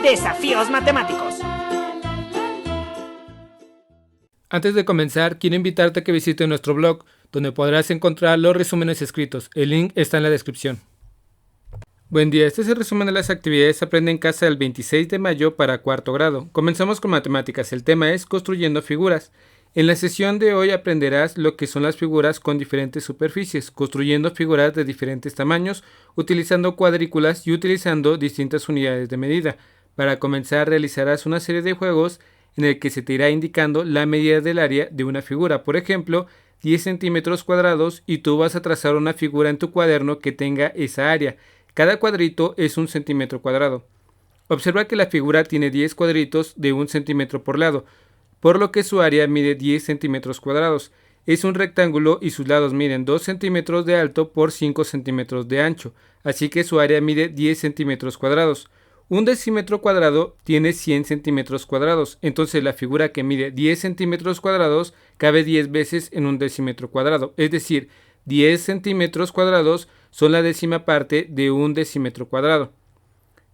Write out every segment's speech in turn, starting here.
Desafíos matemáticos. Antes de comenzar, quiero invitarte a que visites nuestro blog, donde podrás encontrar los resúmenes escritos. El link está en la descripción. Buen día, este es el resumen de las actividades Aprende en Casa del 26 de mayo para cuarto grado. Comenzamos con matemáticas. El tema es construyendo figuras. En la sesión de hoy aprenderás lo que son las figuras con diferentes superficies, construyendo figuras de diferentes tamaños, utilizando cuadrículas y utilizando distintas unidades de medida. Para comenzar realizarás una serie de juegos en el que se te irá indicando la medida del área de una figura. Por ejemplo, 10 centímetros cuadrados y tú vas a trazar una figura en tu cuaderno que tenga esa área. Cada cuadrito es 1 centímetro cuadrado. Observa que la figura tiene 10 cuadritos de 1 centímetro por lado, por lo que su área mide 10 centímetros cuadrados. Es un rectángulo y sus lados miden 2 centímetros de alto por 5 centímetros de ancho, así que su área mide 10 centímetros cuadrados. Un decímetro cuadrado tiene 100 centímetros cuadrados, entonces la figura que mide 10 centímetros cuadrados cabe 10 veces en un decímetro cuadrado, es decir, 10 centímetros cuadrados son la décima parte de un decímetro cuadrado.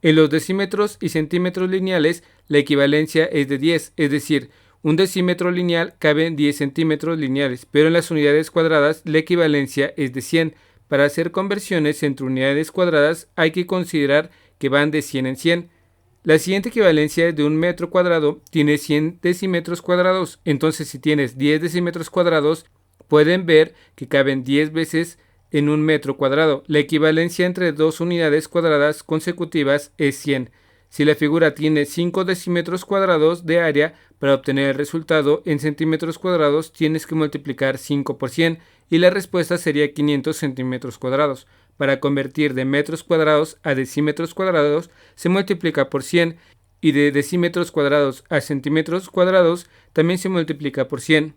En los decímetros y centímetros lineales, la equivalencia es de 10, es decir, un decímetro lineal cabe en 10 centímetros lineales, pero en las unidades cuadradas la equivalencia es de 100. Para hacer conversiones entre unidades cuadradas hay que considerar que van de 100 en 100. La siguiente equivalencia de un metro cuadrado tiene 100 decímetros cuadrados, entonces si tienes 10 decímetros cuadrados, pueden ver que caben 10 veces en un metro cuadrado. La equivalencia entre dos unidades cuadradas consecutivas es 100. Si la figura tiene 5 decímetros cuadrados de área, para obtener el resultado en centímetros cuadrados tienes que multiplicar 5 por 100 y la respuesta sería 500 centímetros cuadrados. Para convertir de metros cuadrados a decímetros cuadrados se multiplica por 100 y de decímetros cuadrados a centímetros cuadrados también se multiplica por 100.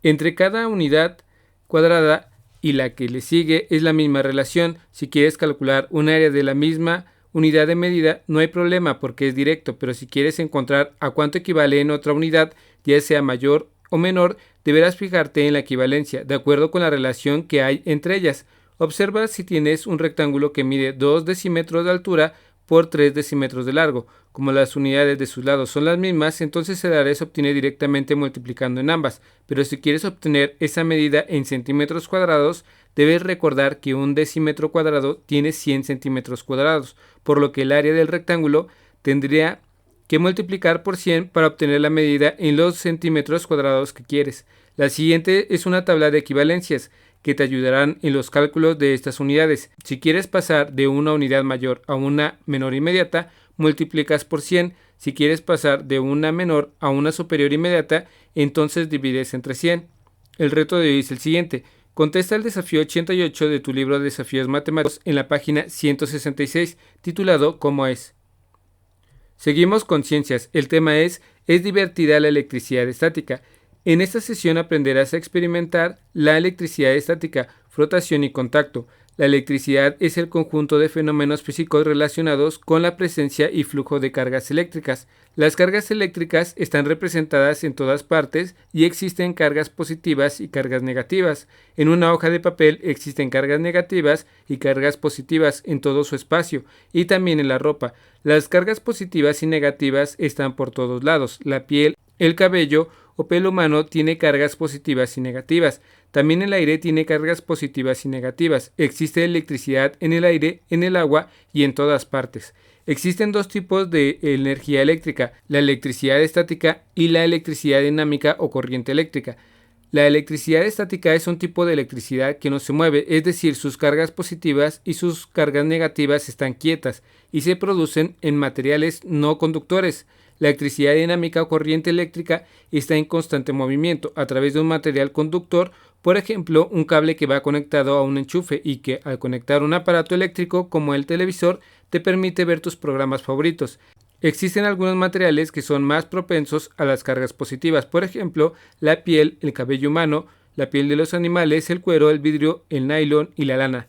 Entre cada unidad cuadrada y la que le sigue es la misma relación. Si quieres calcular un área de la misma unidad de medida no hay problema porque es directo, pero si quieres encontrar a cuánto equivale en otra unidad, ya sea mayor o menor, deberás fijarte en la equivalencia, de acuerdo con la relación que hay entre ellas. Observa si tienes un rectángulo que mide 2 decímetros de altura por 3 decímetros de largo. Como las unidades de sus lados son las mismas, entonces el área se obtiene directamente multiplicando en ambas. Pero si quieres obtener esa medida en centímetros cuadrados, debes recordar que un decímetro cuadrado tiene 100 centímetros cuadrados, por lo que el área del rectángulo tendría que multiplicar por 100 para obtener la medida en los centímetros cuadrados que quieres. La siguiente es una tabla de equivalencias que te ayudarán en los cálculos de estas unidades. Si quieres pasar de una unidad mayor a una menor inmediata, multiplicas por 100. Si quieres pasar de una menor a una superior inmediata, entonces divides entre 100. El reto de hoy es el siguiente. Contesta el desafío 88 de tu libro de desafíos matemáticos en la página 166, titulado ¿Cómo es? Seguimos con ciencias. El tema es divertida la electricidad estática? En esta sesión aprenderás a experimentar la electricidad estática, frotación y contacto. La electricidad es el conjunto de fenómenos físicos relacionados con la presencia y flujo de cargas eléctricas. Las cargas eléctricas están representadas en todas partes y existen cargas positivas y cargas negativas. En una hoja de papel existen cargas negativas y cargas positivas en todo su espacio y también en la ropa. Las cargas positivas y negativas están por todos lados. La piel, el cabello o pelo humano tiene cargas positivas y negativas. También el aire tiene cargas positivas y negativas. Existe electricidad en el aire, en el agua y en todas partes. Existen dos tipos de energía eléctrica, la electricidad estática y la electricidad dinámica o corriente eléctrica. La electricidad estática es un tipo de electricidad que no se mueve, es decir, sus cargas positivas y sus cargas negativas están quietas y se producen en materiales no conductores. La electricidad dinámica o corriente eléctrica está en constante movimiento a través de un material conductor, por ejemplo, un cable que va conectado a un enchufe y que al conectar un aparato eléctrico como el televisor te permite ver tus programas favoritos. Existen algunos materiales que son más propensos a las cargas positivas, por ejemplo, la piel, el cabello humano, la piel de los animales, el cuero, el vidrio, el nylon y la lana.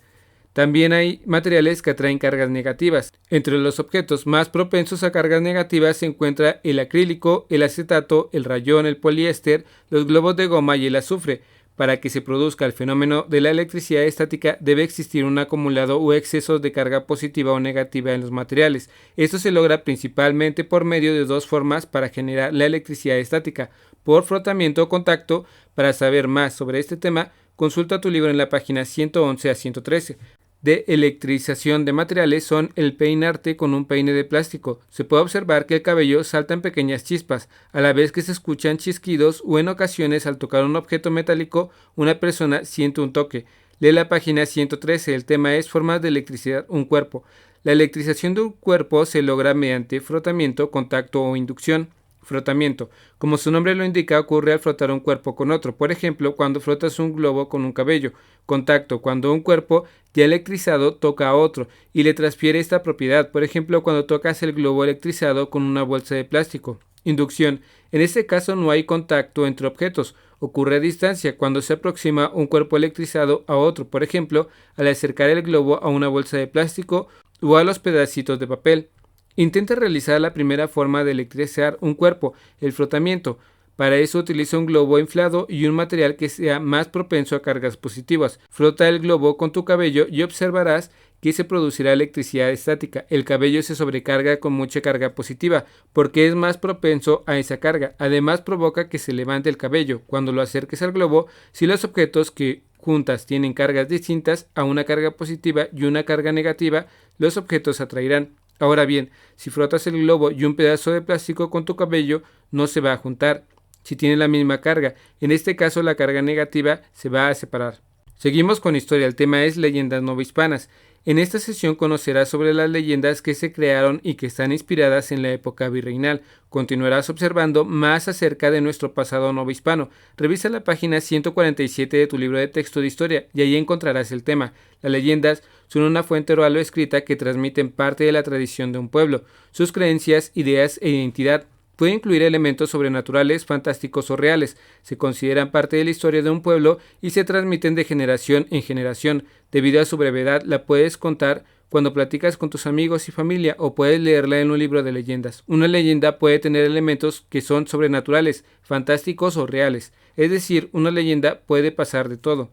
También hay materiales que atraen cargas negativas. Entre los objetos más propensos a cargas negativas se encuentra el acrílico, el acetato, el rayón, el poliéster, los globos de goma y el azufre. Para que se produzca el fenómeno de la electricidad estática debe existir un acumulado o exceso de carga positiva o negativa en los materiales. Esto se logra principalmente por medio de dos formas para generar la electricidad estática: por frotamiento o contacto. Para saber más sobre este tema, consulta tu libro en la página 111 a 113. De electrización de materiales son el peinarte con un peine de plástico. Se puede observar que el cabello salta en pequeñas chispas, a la vez que se escuchan chasquidos o en ocasiones al tocar un objeto metálico una persona siente un toque. Lee la página 113, el tema es formas de electricidad un cuerpo. La electrización de un cuerpo se logra mediante frotamiento, contacto o inducción. Frotamiento. Como su nombre lo indica, ocurre al frotar un cuerpo con otro. Por ejemplo, cuando frotas un globo con un cabello. Contacto. Cuando un cuerpo ya electrizado toca a otro y le transfiere esta propiedad. Por ejemplo, cuando tocas el globo electrizado con una bolsa de plástico. Inducción. En este caso no hay contacto entre objetos. Ocurre a distancia cuando se aproxima un cuerpo electrizado a otro. Por ejemplo, al acercar el globo a una bolsa de plástico o a los pedacitos de papel. Intenta realizar la primera forma de electrizar un cuerpo, el frotamiento. Para eso utiliza un globo inflado y un material que sea más propenso a cargas positivas. Frota el globo con tu cabello y observarás que se producirá electricidad estática. El cabello se sobrecarga con mucha carga positiva porque es más propenso a esa carga. Además provoca que se levante el cabello. Cuando lo acerques al globo, si los objetos que juntas tienen cargas distintas a una carga positiva y una carga negativa, los objetos se atraerán. Ahora bien, si frotas el globo y un pedazo de plástico con tu cabello, no se va a juntar si tiene la misma carga. En este caso, la carga negativa se va a separar. Seguimos con historia. El tema es leyendas novohispanas. En esta sesión conocerás sobre las leyendas que se crearon y que están inspiradas en la época virreinal. Continuarás observando más acerca de nuestro pasado novohispano. Revisa la página 147 de tu libro de texto de historia y ahí encontrarás el tema. Las leyendas son una fuente oral o escrita que transmiten parte de la tradición de un pueblo, sus creencias, ideas e identidad. Puede incluir elementos sobrenaturales, fantásticos o reales. Se consideran parte de la historia de un pueblo y se transmiten de generación en generación. Debido a su brevedad, la puedes contar cuando platicas con tus amigos y familia o puedes leerla en un libro de leyendas. Una leyenda puede tener elementos que son sobrenaturales, fantásticos o reales. Es decir, una leyenda puede pasar de todo.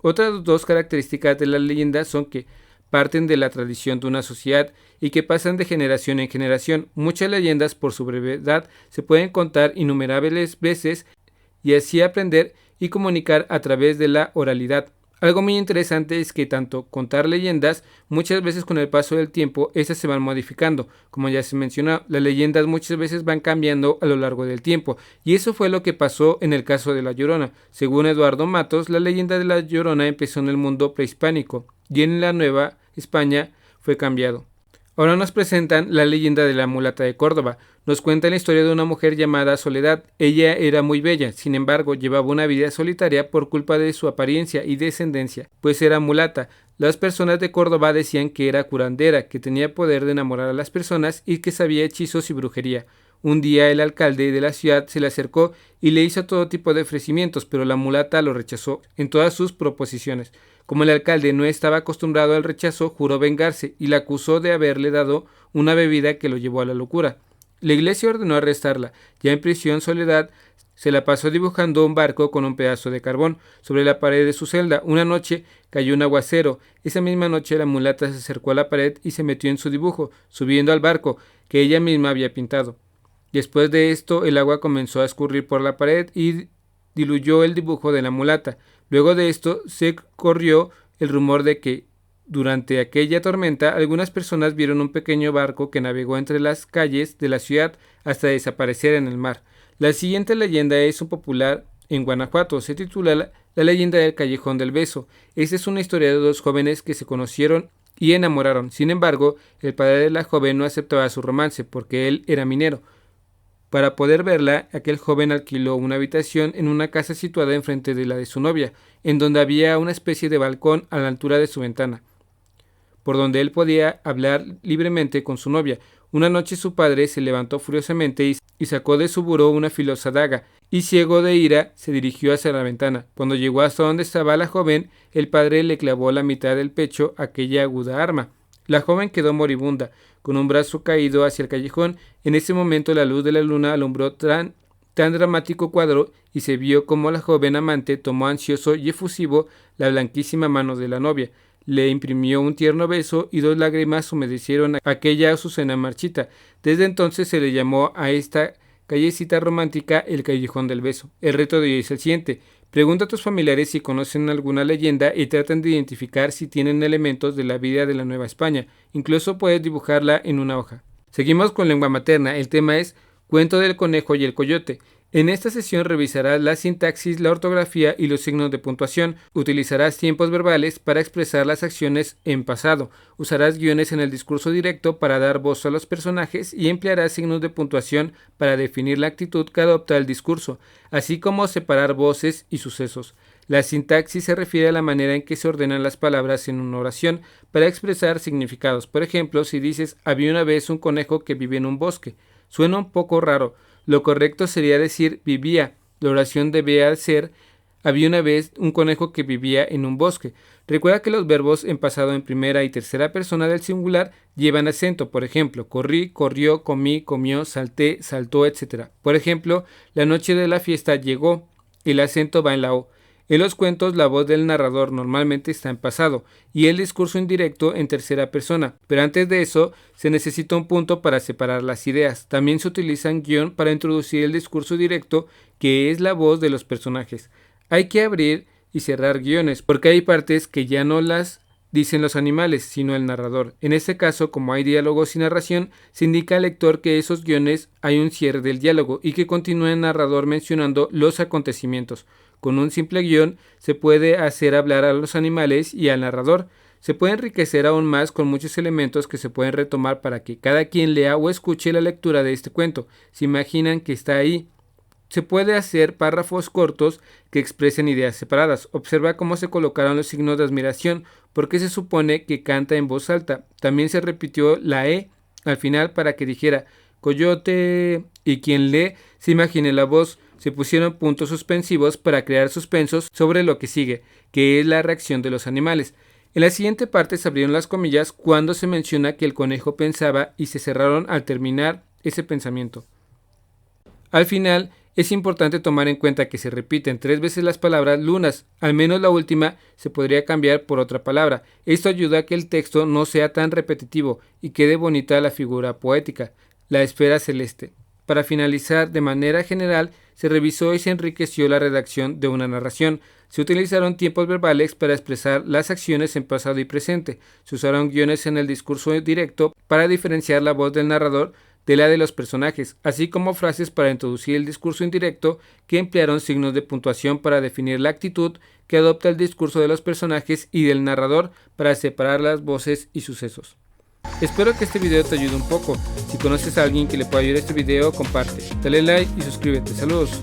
Otras dos características de las leyendas son que parten de la tradición de una sociedad y que pasan de generación en generación. Muchas leyendas, por su brevedad, se pueden contar innumerables veces y así aprender y comunicar a través de la oralidad. Algo muy interesante es que tanto contar leyendas, muchas veces con el paso del tiempo, estas se van modificando. Como ya se mencionó, las leyendas muchas veces van cambiando a lo largo del tiempo, y eso fue lo que pasó en el caso de La Llorona. Según Eduardo Matos, la leyenda de La Llorona empezó en el mundo prehispánico, y en la Nueva España fue cambiado. Ahora nos presentan la leyenda de la mulata de Córdoba. Nos cuenta la historia de una mujer llamada Soledad. Ella era muy bella, sin embargo llevaba una vida solitaria por culpa de su apariencia y descendencia, pues era mulata. Las personas de Córdoba decían que era curandera, que tenía poder de enamorar a las personas y que sabía hechizos y brujería. Un día el alcalde de la ciudad se le acercó y le hizo todo tipo de ofrecimientos, pero la mulata lo rechazó en todas sus proposiciones. Como el alcalde no estaba acostumbrado al rechazo, juró vengarse y la acusó de haberle dado una bebida que lo llevó a la locura. La iglesia ordenó arrestarla. Ya en prisión, Soledad se la pasó dibujando un barco con un pedazo de carbón sobre la pared de su celda. Una noche cayó un aguacero. Esa misma noche la mulata se acercó a la pared y se metió en su dibujo, subiendo al barco que ella misma había pintado. Después de esto, el agua comenzó a escurrir por la pared y diluyó el dibujo de la mulata. Luego de esto, se corrió el rumor de que durante aquella tormenta algunas personas vieron un pequeño barco que navegó entre las calles de la ciudad hasta desaparecer en el mar. La siguiente leyenda es un popular en Guanajuato. Se titula La leyenda del Callejón del Beso. Esta es una historia de dos jóvenes que se conocieron y enamoraron. Sin embargo, el padre de la joven no aceptaba su romance porque él era minero. Para poder verla, aquel joven alquiló una habitación en una casa situada enfrente de la de su novia, en donde había una especie de balcón a la altura de su ventana, por donde él podía hablar libremente con su novia. Una noche su padre se levantó furiosamente y sacó de su buró una filosa daga, y ciego de ira se dirigió hacia la ventana. Cuando llegó hasta donde estaba la joven, el padre le clavó la mitad del pecho a aquella aguda arma. La joven quedó moribunda, con un brazo caído hacia el callejón. En ese momento la luz de la luna alumbró tan tan dramático cuadro y se vio como la joven amante tomó ansioso y efusivo la blanquísima mano de la novia, le imprimió un tierno beso y 2 lágrimas humedecieron aquella azucena marchita. Desde entonces se le llamó a esta callecita romántica el Callejón del Beso. El reto de hoy es el siguiente: pregunta a tus familiares si conocen alguna leyenda y tratan de identificar si tienen elementos de la vida de la Nueva España. Incluso puedes dibujarla en una hoja. Seguimos con lengua materna. El tema es Cuento del conejo y el coyote. En esta sesión revisarás la sintaxis, la ortografía y los signos de puntuación. Utilizarás tiempos verbales para expresar las acciones en pasado. Usarás guiones en el discurso directo para dar voz a los personajes y emplearás signos de puntuación para definir la actitud que adopta el discurso, así como separar voces y sucesos. La sintaxis se refiere a la manera en que se ordenan las palabras en una oración para expresar significados. Por ejemplo, si dices había una vez un conejo que vivía en un bosque, suena un poco raro. Lo correcto sería decir vivía. La oración debía ser había una vez un conejo que vivía en un bosque. Recuerda que los verbos en pasado en primera y tercera persona del singular llevan acento. Por ejemplo, corrí, corrió, comí, comió, salté, saltó, etc. Por ejemplo, la noche de la fiesta llegó. El acento va en la O. En los cuentos la voz del narrador normalmente está en pasado y el discurso indirecto en tercera persona, pero antes de eso se necesita un punto para separar las ideas. También se utiliza un guión para introducir el discurso directo, que es la voz de los personajes. Hay que abrir y cerrar guiones porque hay partes que ya no las dicen los animales, sino el narrador. En este caso, como hay diálogos y narración, se indica al lector que esos guiones hay un cierre del diálogo y que continúa el narrador mencionando los acontecimientos. Con un simple guión se puede hacer hablar a los animales y al narrador. Se puede enriquecer aún más con muchos elementos que se pueden retomar para que cada quien lea o escuche la lectura de este cuento. Se imaginan que está ahí. Se puede hacer párrafos cortos que expresen ideas separadas. Observa cómo se colocaron los signos de admiración, porque se supone que canta en voz alta. También se repitió la E al final para que dijera coyote, y quien lee se imagine la voz. Se pusieron puntos suspensivos para crear suspensos sobre lo que sigue, que es la reacción de los animales. En la siguiente parte se abrieron las comillas cuando se menciona que el conejo pensaba y se cerraron al terminar ese pensamiento. Al final, es importante tomar en cuenta que se repiten 3 veces las palabras lunas, al menos la última se podría cambiar por otra palabra. Esto ayuda a que el texto no sea tan repetitivo y quede bonita la figura poética, la esfera celeste. Para finalizar, de manera general, se revisó y se enriqueció la redacción de una narración. Se utilizaron tiempos verbales para expresar las acciones en pasado y presente. Se usaron guiones en el discurso directo para diferenciar la voz del narrador de la de los personajes, así como frases para introducir el discurso indirecto que emplearon signos de puntuación para definir la actitud que adopta el discurso de los personajes y del narrador para separar las voces y sucesos. Espero que este video te ayude un poco. Si conoces a alguien que le pueda ayudar a este video, comparte, dale like y suscríbete. Saludos.